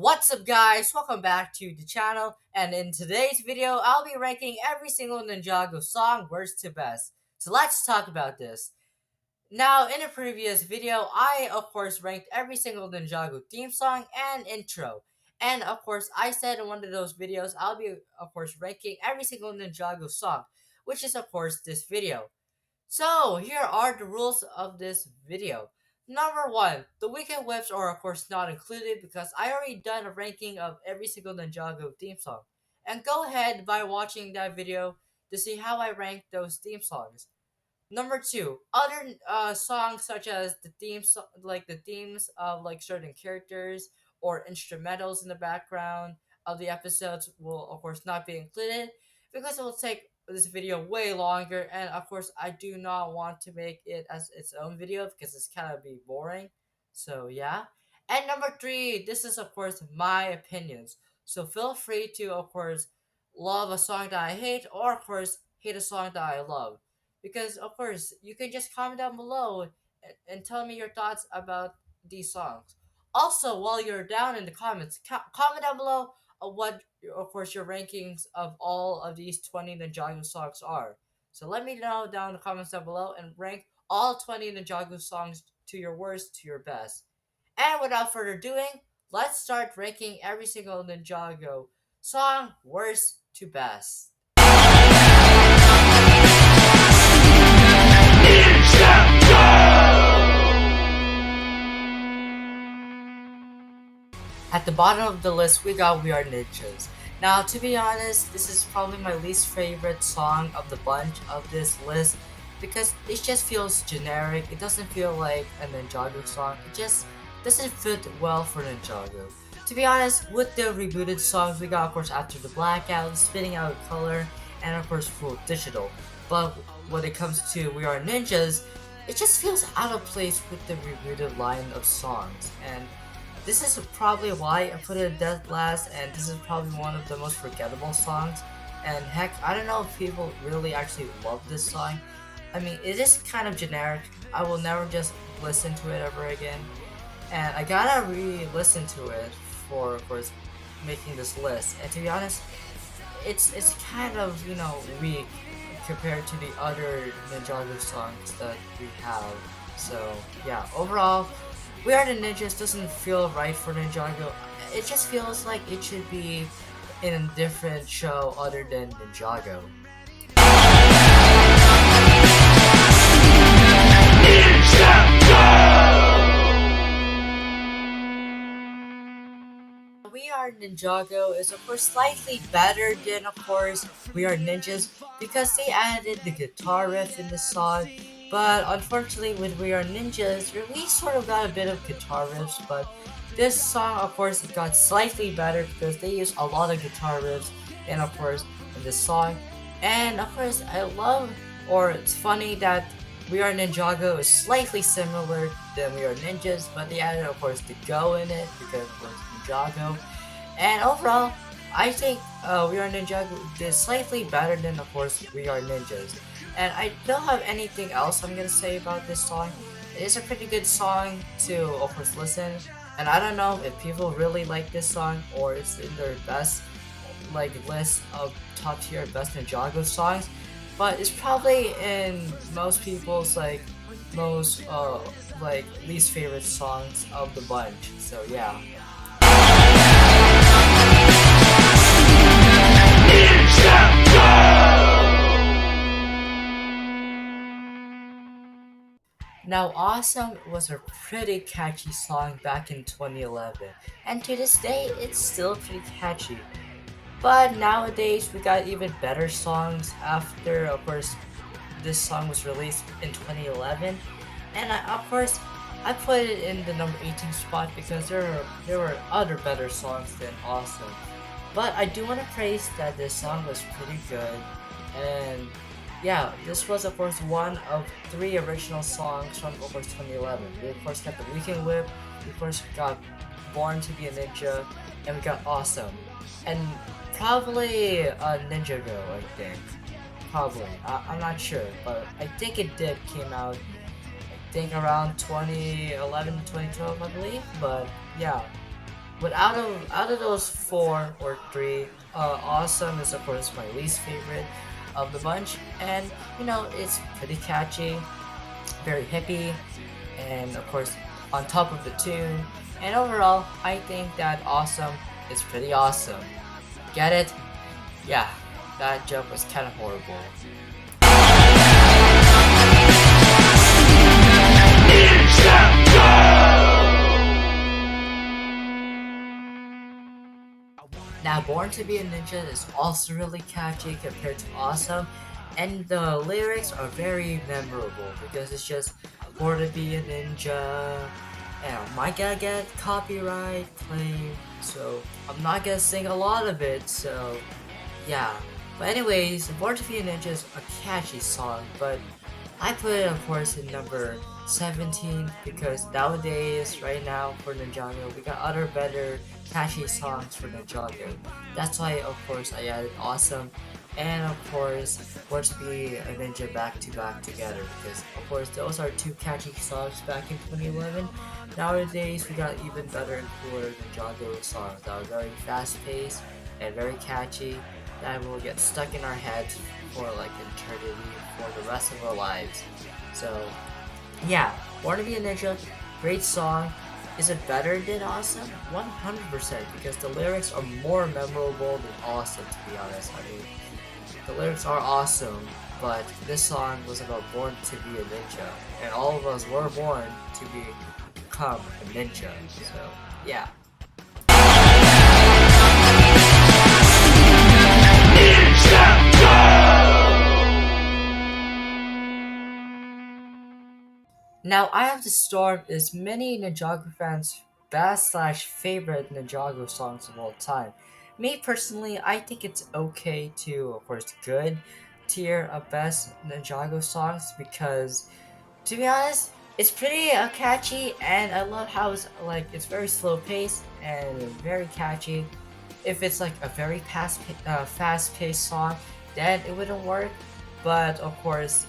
What's up guys, welcome back to the channel, and in today's video I'll be ranking every single Ninjago song worst to best. So let's talk about this. Now in a previous video I of course ranked every single Ninjago theme song and intro. And of course I said in one of those videos I'll be of course ranking every single Ninjago song, which is of course this video. So, here are the rules of this video. Number 1, the weekend whips are of course not included because I already done a ranking of every single Ninjago theme song. And go ahead by watching that video to see how I rank those theme songs. Number 2, other songs such as the themes of like certain characters or instrumentals in the background of the episodes will of course not be included because it will take this video way longer, and of course I do not want to make it as its own video because it's kind of be boring. So yeah. And number 3, this is of course my opinions. So feel free to of course love a song that I hate, or of course hate a song that I love, because of course you can just comment down below and tell me your thoughts about these songs. Also, while you're down in the comments, comment down below what of course your rankings of all of these 20 Ninjago songs are. So let me know down in the comments down below and rank all 20 Ninjago songs to your worst to your best. And without further doing, let's start ranking every single Ninjago song worst to best. At the bottom of the list, we got We Are Ninjas. Now, to be honest, this is probably my least favorite song of the bunch of this list because it just feels generic. It doesn't feel like a Ninjago song. It just doesn't fit well for Ninjago. To be honest, with the rebooted songs, we got, of course, After the Blackout, Spitting Out Color, and of course, Full Digital. But when it comes to We Are Ninjas, it just feels out of place with the rebooted line of songs. And this is probably why I put it dead last, and this is probably one of the most forgettable songs. And heck, I don't know if people really actually love this song. I mean, it is kind of generic. I will never just listen to it ever again. And I gotta re-listen to it for, of course, making this list. And to be honest, it's kind of, weak compared to the other Ninjago songs that we have. So yeah, overall, We Are the Ninjas doesn't feel right for Ninjago. It just feels like it should be in a different show other than Ninjago. We Are Ninjago is of course slightly better than of course We Are Ninjas because they added the guitar riff in the song. But unfortunately with We Are Ninjas, we sort of got a bit of guitar riffs, but this song of course it got slightly better because they used a lot of guitar riffs and of course in this song. And of course I love, or it's funny that We Are Ninjago is slightly similar than We Are Ninjas, but they added of course the go in it because of course Ninjago. And overall, I think We Are Ninjago did slightly better than of course We Are Ninjas. And I don't have anything else I'm gonna say about this song. It is a pretty good song to of course listen. And I don't know if people really like this song or it's in their best like list of top tier best Ninjago songs. But it's probably in most people's most least favorite songs of the bunch. So yeah. Now, Awesome was a pretty catchy song back in 2011, and to this day, it's still pretty catchy. But nowadays, we got even better songs after, of course, this song was released in 2011. And of course, I put it in the number 18 spot because there were other better songs than Awesome. But I do want to praise that this song was pretty good, and yeah, this was of course one of three original songs from of course 2011. We of course got the Weekend Whip, we of course got Born to be a Ninja, and we got Awesome, and probably Ninjago, I think. Probably, I'm not sure, but I think it did came out. I think around 2011, 2012, I believe. But yeah, But out of those four or three, Awesome is of course my least favorite of the bunch, and it's pretty catchy, very hippie, and of course on top of the tune. And overall, I think that Awesome is pretty awesome. Get it? Yeah, that joke was kind of horrible. Now, Born to Be a Ninja is also really catchy compared to Awesome, and the lyrics are very memorable because it's just Born to Be a Ninja, and I might gonna get copyright claim, so I'm not gonna sing a lot of it, so yeah. But anyways, Born to Be a Ninja is a catchy song, but I put it, of course, in number 17 because nowadays, right now, for Ninjago, we got other better catchy songs for Ninjago. That's why, of course, I added Awesome and, of course, Born to Be a Ninja back to back together because, of course, those are two catchy songs back in 2011. Nowadays, we got even better and cooler Ninjago songs that are very fast paced and very catchy that will get stuck in our heads for like eternity, for the rest of our lives. So yeah, Born to Be a Ninja, great song. Is it better than Awesome? 100% because the lyrics are more memorable than Awesome, to be honest. I mean, the lyrics are awesome, but this song was about born to be a ninja, and all of us were born to become a ninja. So yeah. Now, I Have the Storm is many Ninjago fans' best slash favorite Ninjago songs of all time. Me personally, I think it's okay to, of course, good tier of best Ninjago songs because, to be honest, it's pretty catchy and I love how it's very slow paced and very catchy. If it's like a very fast paced song, then it wouldn't work. But of course,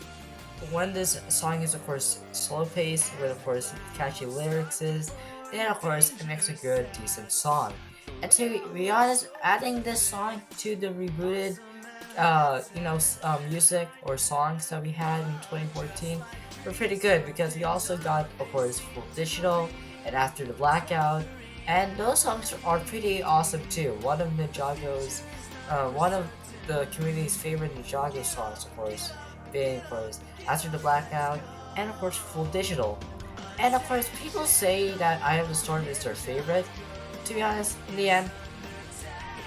when this song is of course slow paced with of course catchy lyrics then of course it makes a good decent song. And to be honest, adding this song to the rebooted music or songs that we had in 2014 were pretty good because we also got of course full digital and after the blackout, and those songs are pretty awesome too. One of the community's favorite Ninjago songs, of course, being of course After the Blackout and of course Full Digital. And of course people say that I Have the Storm is their favorite. To be honest, in the end,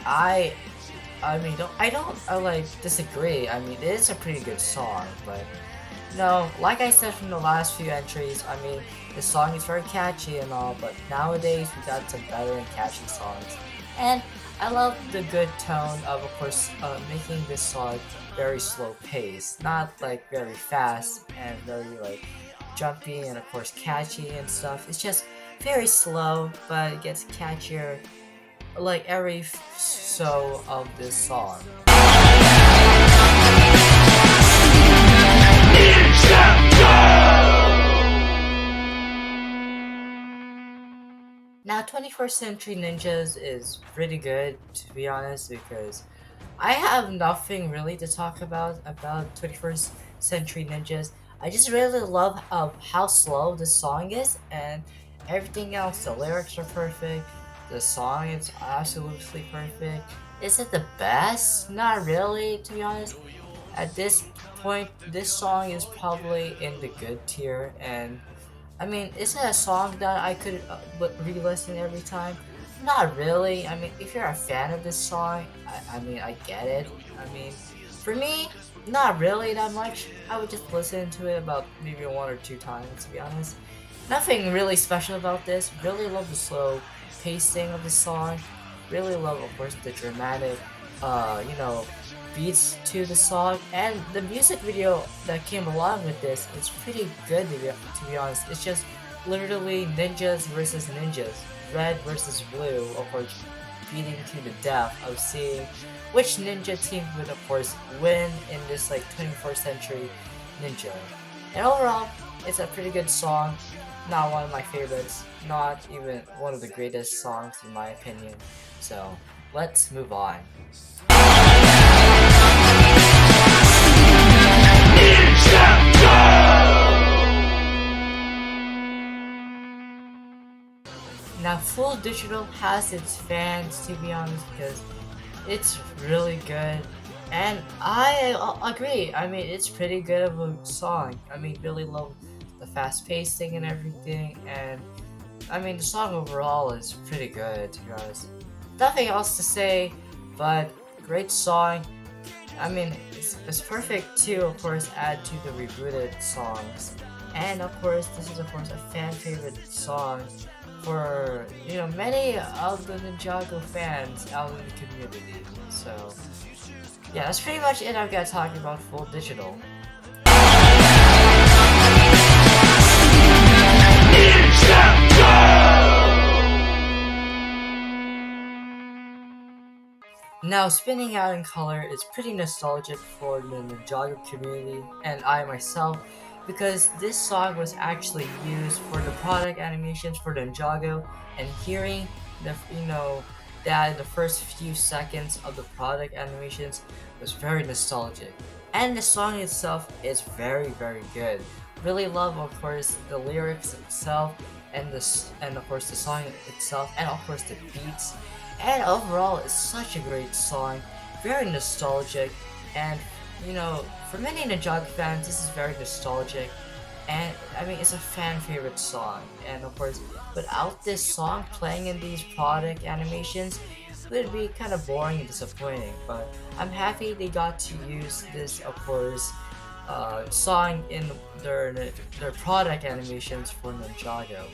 I don't like disagree. I mean, it is a pretty good song, but no, like I said from the last few entries, I mean, the song is very catchy and all, but nowadays we got some better and catchy songs. And I love the good tone of course, making this song very slow paced, not like very fast and very like jumpy and of course catchy and stuff. It's just very slow, but it gets catchier like every so of this song. Now, 21st Century Ninjas is pretty good, to be honest, because I have nothing really to talk about 21st Century Ninjas. I just really love how slow the song is, and everything else. The lyrics are perfect. The song is absolutely perfect. Is it the best? Not really, to be honest. At this point, this song is probably in the good tier, and I mean, is it a song that I could re-listen every time? Not really. I mean, if you're a fan of this song, I mean, I get it. I mean, for me, not really that much. I would just listen to it about maybe one or two times, to be honest. Nothing really special about this. Really love the slow pacing of the song. Really love, of course, the dramatic, beats to the song, and the music video that came along with this is pretty good to be honest. It's just literally ninjas versus ninjas, red versus blue, of course, beating to the death of seeing which ninja team would of course win in this like 21st century ninja. And overall, it's a pretty good song. not one of my favorites, not even one of the greatest songs in my opinion. So let's move on. Now, Full Digital has its fans, to be honest, because it's really good, and agree. I mean, it's pretty good of a song. I mean, really love the fast pacing and everything, and I mean, the song overall is pretty good, to be honest. Nothing else to say, but great song. I mean, it's perfect to, of course, add to the rebooted songs. And of course, this is of course a fan favorite song for many of the Ninjago fans out in the community. So yeah, that's pretty much it. I've got talking about Full Digital. Now, Spinning Out in Color is pretty nostalgic for the Ninjago community and I myself, because this song was actually used for the product animations for Ninjago, and hearing the that the first few seconds of the product animations was very nostalgic. And the song itself is very good. Really love, of course, the lyrics itself and of course the song itself, and of course the beats. And overall, it's such a great song, very nostalgic, and for many Ninjago fans, this is very nostalgic, and I mean, it's a fan favorite song. And of course, without this song playing in these product animations, it would be kind of boring and disappointing. But I'm happy they got to use this, of course, song in their product animations for Ninjago.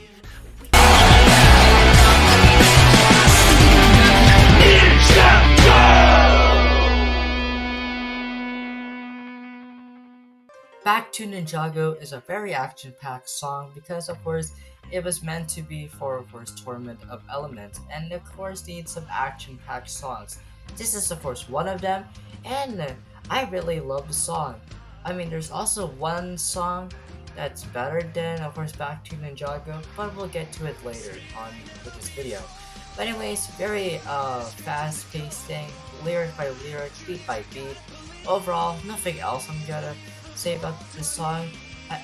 'Back to Ninjago' is a very action-packed song because, of course, it was meant to be for, of course, Tournament of Elements, and of course needs some action-packed songs. This is, of course, one of them, and I really love the song. I mean, there's also one song that's better than, of course, 'Back to Ninjago', but we'll get to it later on with this video. But anyways, very fast-paced thing, lyric by lyric, beat by beat. Overall, nothing else I'm gonna say about this song.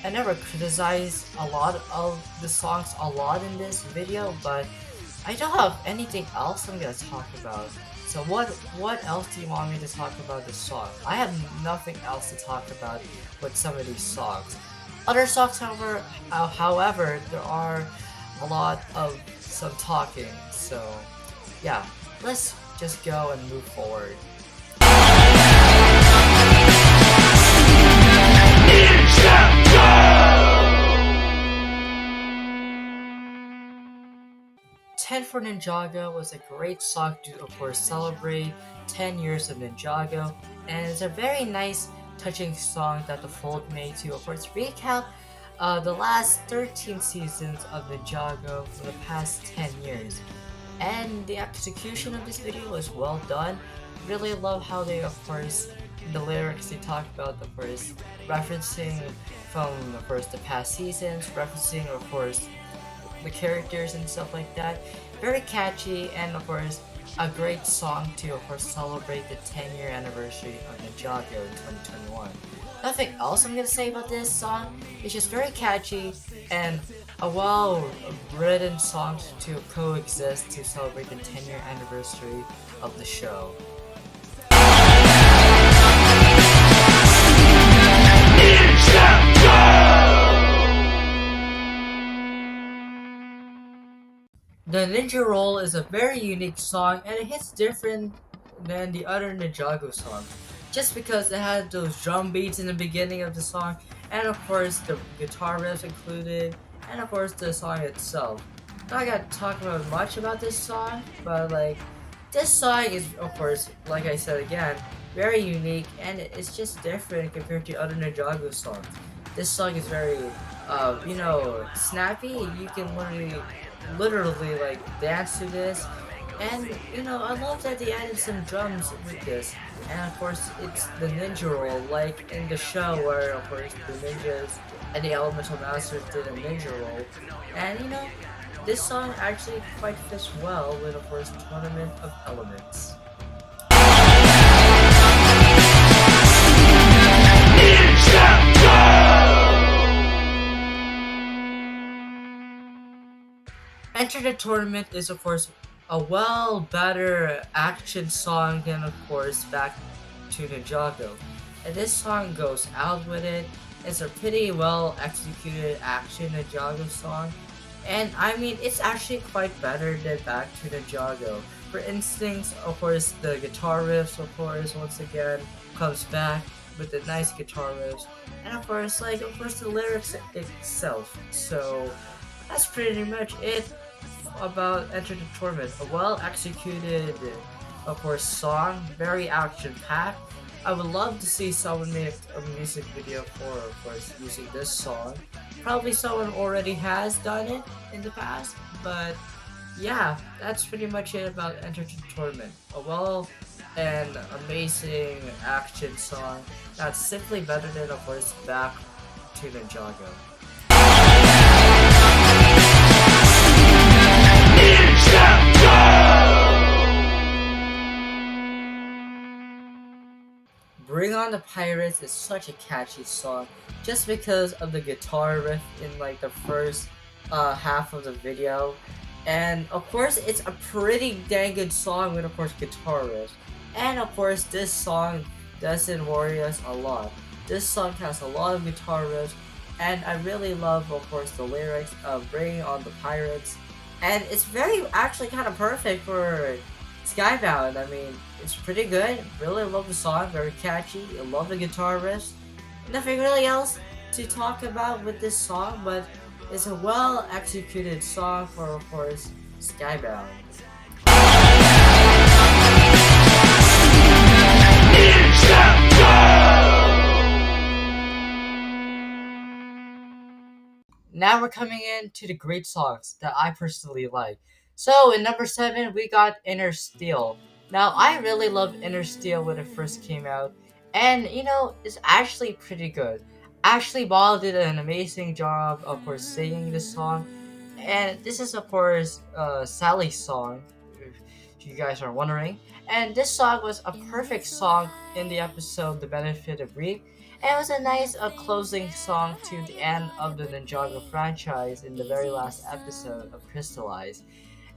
I never criticize a lot of the songs a lot in this video, but I don't have anything else I'm gonna talk about. So what else do you want me to talk about this song? I have nothing else to talk about with some of these songs. Other songs, however, there are a lot of some talking. So yeah, let's just go and move forward. For Ninjago was a great song to, of course, celebrate 10 years of Ninjago, and it's a very nice, touching song that the Fold made to, of course, recount the last 13 seasons of Ninjago for the past 10 years. And the execution of this video was well done. Really love how they, of course, the lyrics they talk about, of course, referencing from, of course, the past seasons, referencing, of course, the characters and stuff like that. Very catchy, and of course a great song to, of course, celebrate the 10-year anniversary of Ninjago in 2021. Nothing else I'm gonna say about this song. It's just very catchy and a well-written song to coexist to celebrate the 10-year anniversary of the show. The Ninja Roll is a very unique song, and it hits different than the other Ninjago songs, just because it had those drum beats in the beginning of the song, and of course the guitar riffs included, and of course the song itself. Not gonna talk about much about this song, but like, this song is, of course, like I said again, very unique, and it's just different compared to other Ninjago songs. This song is very, snappy. You can literally like dance to this, And I love that they added some drums with this. And of course, it's the ninja roll, like in the show where, of course, the ninjas and the elemental masters did a ninja roll. And this song actually quite fits well with, of course, Tournament of Elements. Enter the Tournament is, of course, a well better action song than, of course, Back to Ninjago. And this song goes out with it. It's a pretty well executed action Ninjago song. And I mean, it's actually quite better than Back to Ninjago. For instance, of course, the guitar riffs, of course, once again, comes back with the nice guitar riffs. And of course, the lyrics itself. So, that's pretty much it about Enter the Tournament. A well executed, of course, song, very action packed. I would love to see someone make a music video for, of course, using this song. Probably someone already has done it in the past, but yeah, that's pretty much it about Enter the Tournament. A well and amazing action song that's simply better than, of course, Back to Ninjago. Bring on the Pirates is such a catchy song just because of the guitar riff in like the first half of the video. And of course, it's a pretty dang good song with, of course, guitar riffs. And of course, this song doesn't worry us a lot. This song has a lot of guitar riffs, and I really love, of course, the lyrics of Bringing on the Pirates. And it's very actually kind of perfect for Skybound. I mean, it's pretty good. Really love the song, very catchy. I love the guitar riffs. Nothing really else to talk about with this song, but it's a well executed song for, of course, Skybound. Now we're coming into the great songs that I personally like. So in number 7, we got Inner Steel. Now I really loved Inner Steel when it first came out, and it's actually pretty good. Ashley Ball did an amazing job, of course, singing this song, and this is, of course, Sally's song, if you guys are wondering. And this song was a perfect song in the episode The Benefit of Reap. And it was a nice closing song to the end of the Ninjago franchise in the very last episode of Crystallize.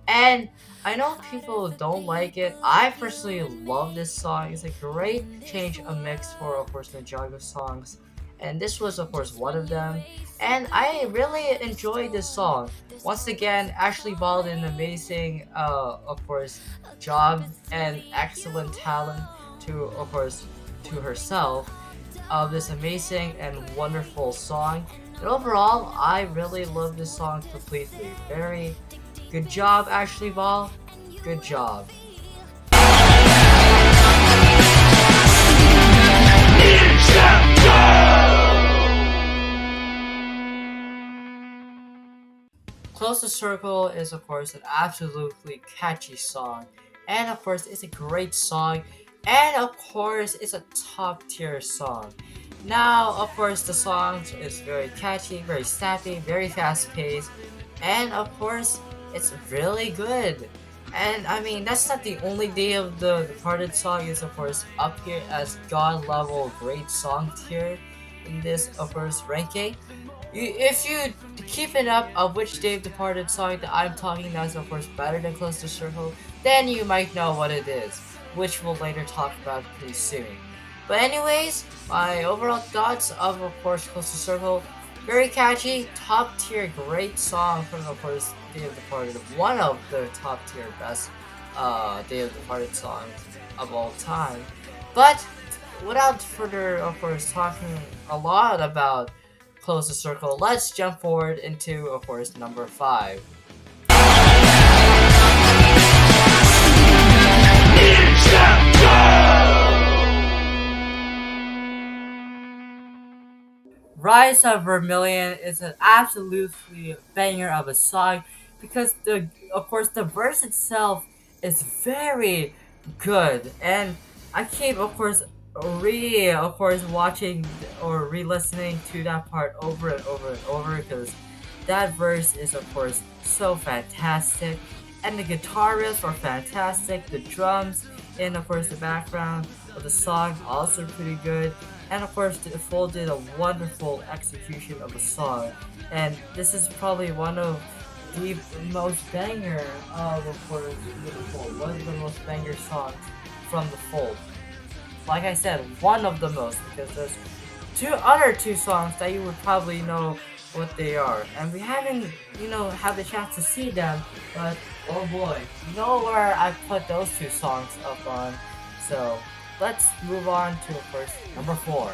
And I know people don't like it. I personally love this song. It's a great change of mix for, of course, Ninjago songs. And this was, of course, one of them. And I really enjoyed this song. Once again, Ashley Ball did an amazing, of course, job and excellent talent to, of course, to herself of this amazing and wonderful song. And overall, I really love this song completely. Very good job, Ashley Ball. Good job. Close the Circle is, of course, an absolutely catchy song. And of course, it's a great song. And of course, it's a top tier song. Now, of course, the song is very catchy, very snappy, very fast paced. And of course, it's really good. And I mean, that's not the only Day of the Departed song is, of course, up here as God level great song tier in this, of course, ranking. If you keep it up of which Dave Departed song that I'm talking now is, of course, better than Close to Circle, then you might know what it is, which we'll later talk about pretty soon. But anyways, my overall thoughts of course, Close to Circle, very catchy, top tier, great song from, of course, Day of Departed, one of the top tier best Day of Departed songs of all time. But without further, of course, talking a lot about Close the Circle, let's jump forward into, of course, number 5. Rise of Vermilion is an absolutely banger of a song because of course, the verse itself is very good, and I keep, of course, watching or re-listening to that part over and over and over because that verse is, of course, so fantastic, and the guitar riffs are fantastic. The drums and, of course, the background of the song also pretty good, and of course, the Full did a wonderful execution of the song, and this is probably one of the most banger of course the Fold. One of the most banger songs from the Fold. Like I said, one of the most because there's two songs that you would probably know what they are, and we haven't had the chance to see them, but oh boy, you know where I put those two songs up on. So let's move on to, of course, number 4.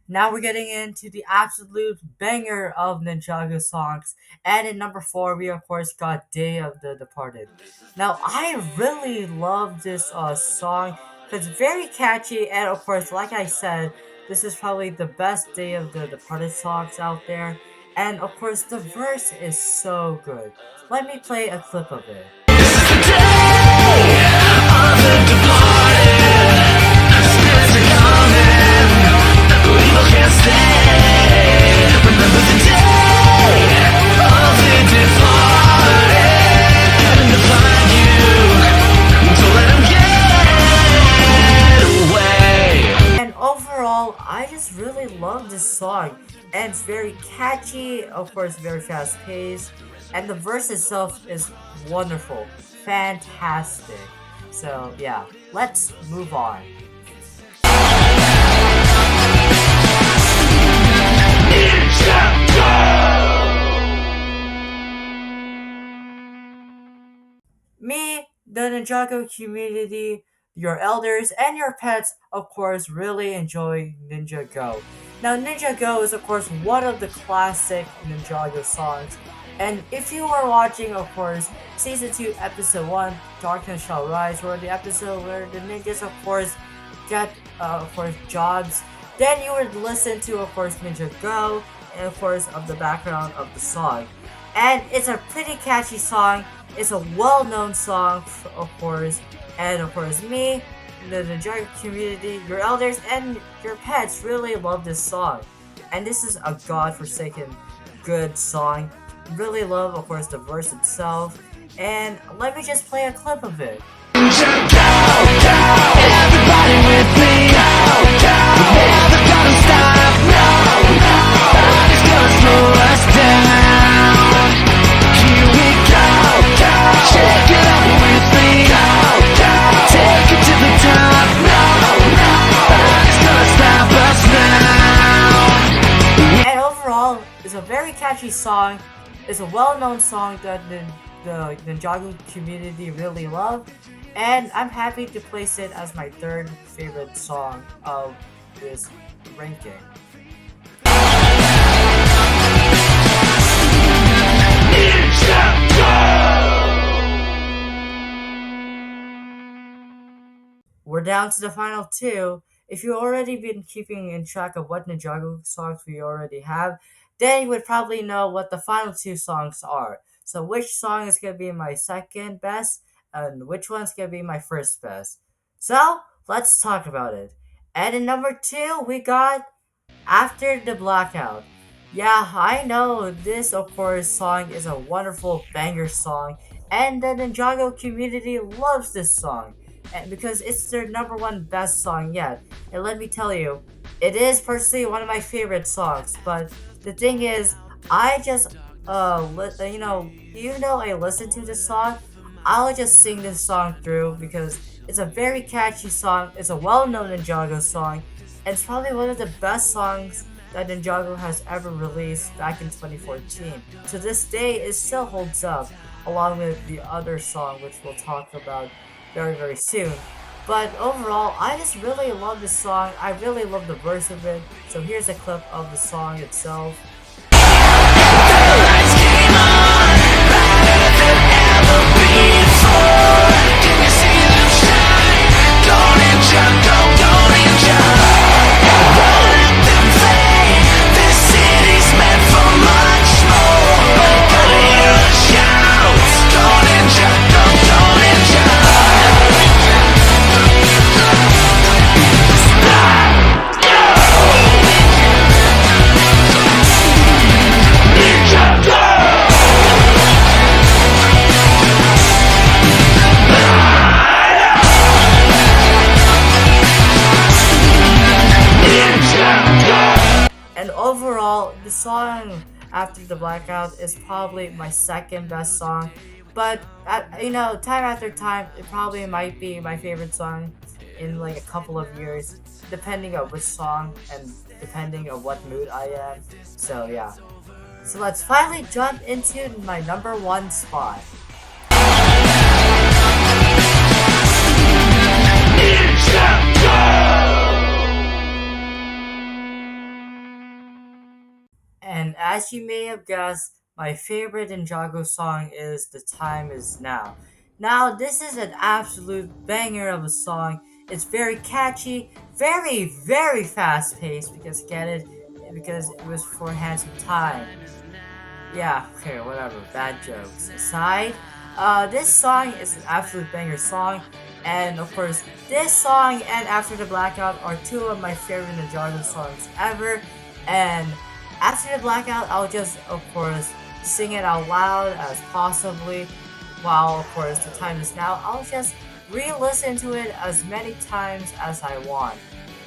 Now we're getting into the absolute banger of Ninjago songs, and in number 4 we of course got Day of the Departed. Now I really love this song because it's very catchy, and of course, like I said, this is probably the best Day of the Departed songs out there, and of course the verse is so good. Let me play a clip of it. And overall, I just really love this song. And it's very catchy, of course, very fast paced. And the verse itself is wonderful. Fantastic. So, yeah, let's move on. Me, the Ninjago community, your elders, and your pets, of course, really enjoy Ninjago. Now, Ninjago is, of course, one of the classic Ninjago songs. And if you were watching, of course, Season 2, Episode 1, Darkness Shall Rise, or the episode where the ninjas, of course, get, of course, jobs, then you would listen to, of course, Ninjago, and, of course, of the background of the song. And it's a pretty catchy song. It's a well-known song, of course, and of course me, the Ninjago community, your elders, and your pets really love this song. And this is a godforsaken good song. Really love, of course, the verse itself. And let me just play a clip of it. Everybody with me. We're never gonna stop. Nobody's gonna slow us down. Here we go. Check it out with me. Take it to the top. Nobody's gonna stop us now. And overall, it's a very catchy song. It's a well-known song that the Ninjago community really love, and I'm happy to place it as my 3rd favorite song of this ranking. We're down to the final 2. If you've already been keeping in track of what Ninjago songs we already have, then you would probably know what the final 2 songs are. So which song is going to be my 2nd best, and which one's going to be my 1st best. So, let's talk about it. And in number 2, we got After the Blackout. Yeah, I know this, of course, song is a wonderful banger song, and the Ninjago community loves this song, and because it's their number 1 best song yet. And let me tell you, it is personally one of my favorite songs, but the thing is, I just, I listen to this song, I'll just sing this song through because it's a very catchy song, it's a well-known Ninjago song, and it's probably one of the best songs that Ninjago has ever released back in 2014. To this day, it still holds up, along with the other song, which we'll talk about very, very soon. But overall, I just really love this song. I really love the verse of it. So here's a clip of the song itself. And overall, the song After the Blackout is probably my second best song. But time after time, it probably might be my favorite song in like a couple of years, depending on which song and depending on what mood I am. So yeah. So let's finally jump into my number one spot. And as you may have guessed, my favorite Ninjago song is The Time Is Now. Now, this is an absolute banger of a song. It's very catchy, very, very fast paced because get it? Because it was for Handsome Time. Yeah, okay, whatever. Bad jokes aside, this song is an absolute banger song, and of course, this song and After the Blackout are two of my favorite Ninjago songs ever. And after the Blackout, I'll just, of course, sing it out loud as possibly. While, of course, The Time Is Now, I'll just re-listen to it as many times as I want.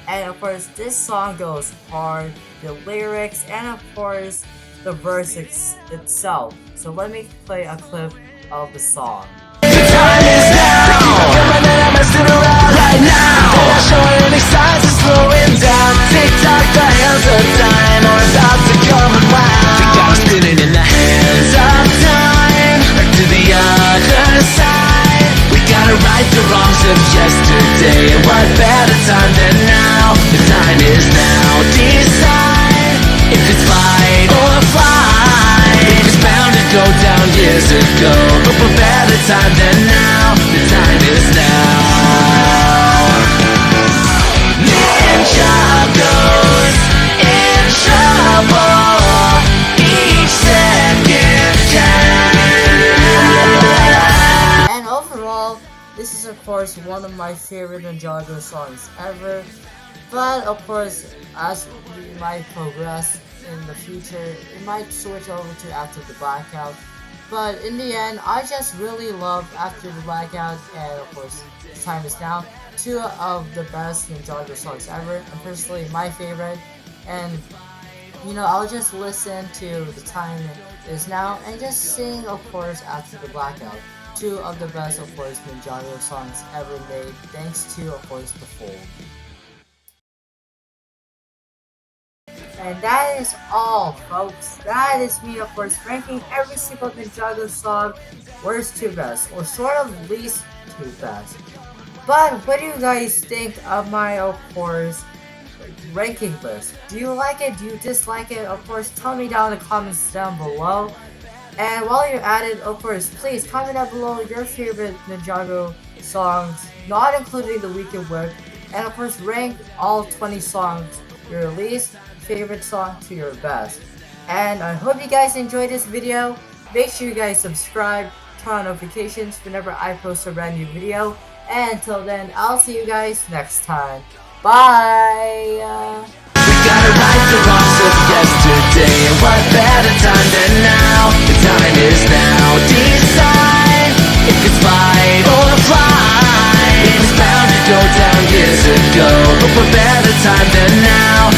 And of course, this song goes hard, the lyrics, and of course, the verse itself. So let me play a clip of the song. The time is now. I'm messing around right now. They're not showing any signs of slowing down. Tick tock, the hands of time are about to come and wow. They got us spinning in the hands of time. Back to the other side. We gotta right the wrongs of yesterday. And what better time than now? The time is now. Decide if it's fight or flight. It was bound to go down years ago, but for better time than now. The time is now. Ninjago's in trouble. Each second counts. And overall, this is of course one of my favorite Ninjago songs ever. But of course, as we might progress in the future, it might switch over to After the Blackout. But in the end, I just really love After the Blackout and of course The Time Is Now. Two of the best Ninjago songs ever, and personally my favorite. And I'll just listen to The Time Is Now and just sing of course After the Blackout. Two of the best of course Ninjago songs ever made, thanks to of course The Fold. And that is all, folks. That is me, of course, ranking every single Ninjago song worst to best, or sort of least to best. But what do you guys think of my, of course, ranking list? Do you like it? Do you dislike it? Of course, tell me down in the comments down below. And while you're at it, of course, please comment down below your favorite Ninjago songs, not including the Weekend Whip. And of course, rank all 20 songs, your least favorite song to your best. And I hope you guys enjoyed this video. Make sure you guys subscribe, turn on notifications whenever I post a brand new video. And until then, I'll see you guys next time. Bye! We gotta right the wrongs of yesterday. And what better time than now? The time is now. Decide if it's fight or flight. It was bound to go down years ago, but what better time than now?